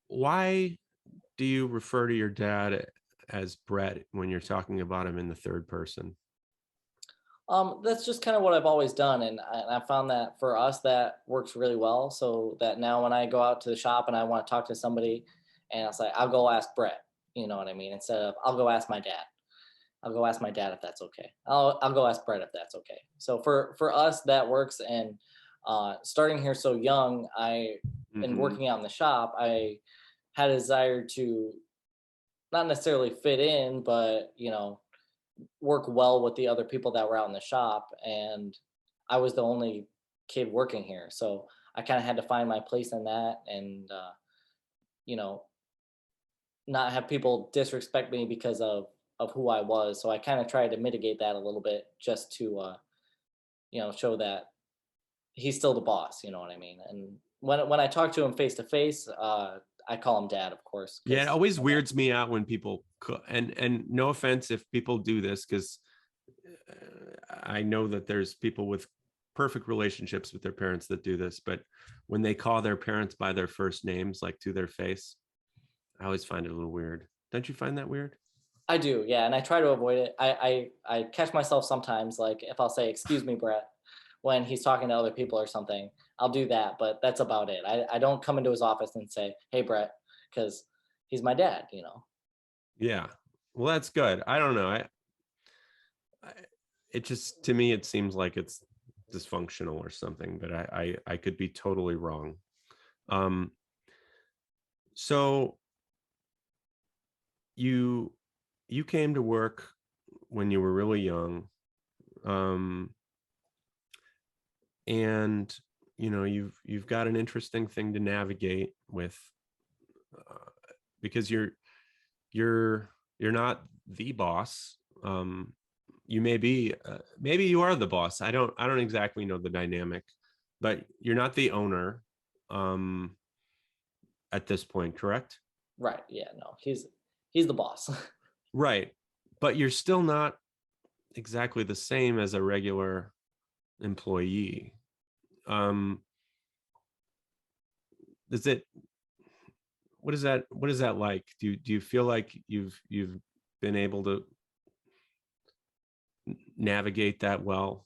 why do you refer to your dad as Brett when you're talking about him in the third person? That's just kind of what I've always done, and I found that for us that works really well. So that now when I go out to the shop and I want to talk to somebody, and it's like I'll go ask Brett, you know what I mean, instead of I'll go ask my dad. I'll go ask my dad if that's okay. I'll go ask Brett if that's okay. So for us that works, and starting here so young, I and Hmm. working out in the shop, I had a desire to not necessarily fit in, but work well with the other people that were out in the shop. And I was the only kid working here. So I kind of had to find my place in that, and, you know, not have people disrespect me because of who I was. So I kind of tried to mitigate that a little bit just to, show that he's still the boss. You know what I mean? And when I talk to him face to face, I call him dad, of course, Yeah, it because always weirds me out when people and no offense if people do this, because I know that there's people with perfect relationships with their parents that do this, but when they call their parents by their first names, like to their face, I always find it a little weird. Don't you find that weird? I do, yeah, and I try to avoid it. I catch myself sometimes, like if I'll say "excuse me, Brett," when he's talking to other people or something, I'll do that, but that's about it. I don't come into his office and say, "Hey, Brett," because he's my dad, you know. Yeah. Well, that's good. I don't know. I it just to me it seems like it's dysfunctional or something, but I could be totally wrong. Um, so you you came to work when you were really young, um, and you've got an interesting thing to navigate with, uh, because you're you're not the boss. You may be, maybe you are the boss. I don't exactly know the dynamic, but you're not the owner, um, at this point, correct? Right? Yeah, no, he's the boss. Right, but you're still not exactly the same as a regular employee. Um, is it what is that like? Do you feel like you've been able to navigate that well?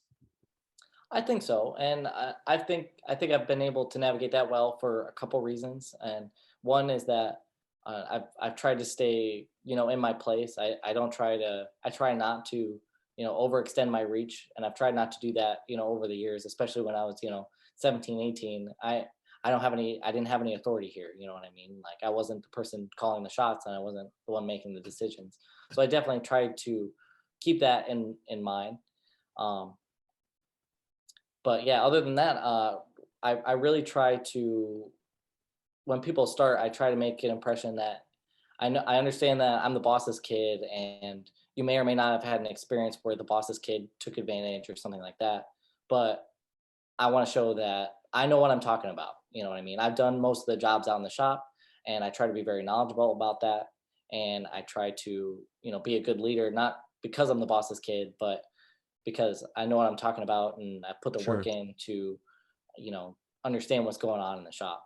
I think so, and I think I've been able to navigate that well for a couple reasons. And one is that I've tried to stay, in my place. I try not to, overextend my reach, and I've tried not to do that, over the years, especially when I was, 17, 18. I didn't have any authority here. You know what I mean? Like I wasn't the person calling the shots, and I wasn't the one making the decisions. So I definitely tried to keep that in mind. Um, but yeah, other than that, I really try to, when people start, I try to make an impression that I understand that I'm the boss's kid, and you may or may not have had an experience where the boss's kid took advantage or something like that. But I want to show that I know what I'm talking about. You know what I mean? I've done most of the jobs out in the shop, and I try to be very knowledgeable about that. And I try to, be a good leader, not because I'm the boss's kid, but because I know what I'm talking about, and I put the work Sure. in to, you know, understand what's going on in the shop.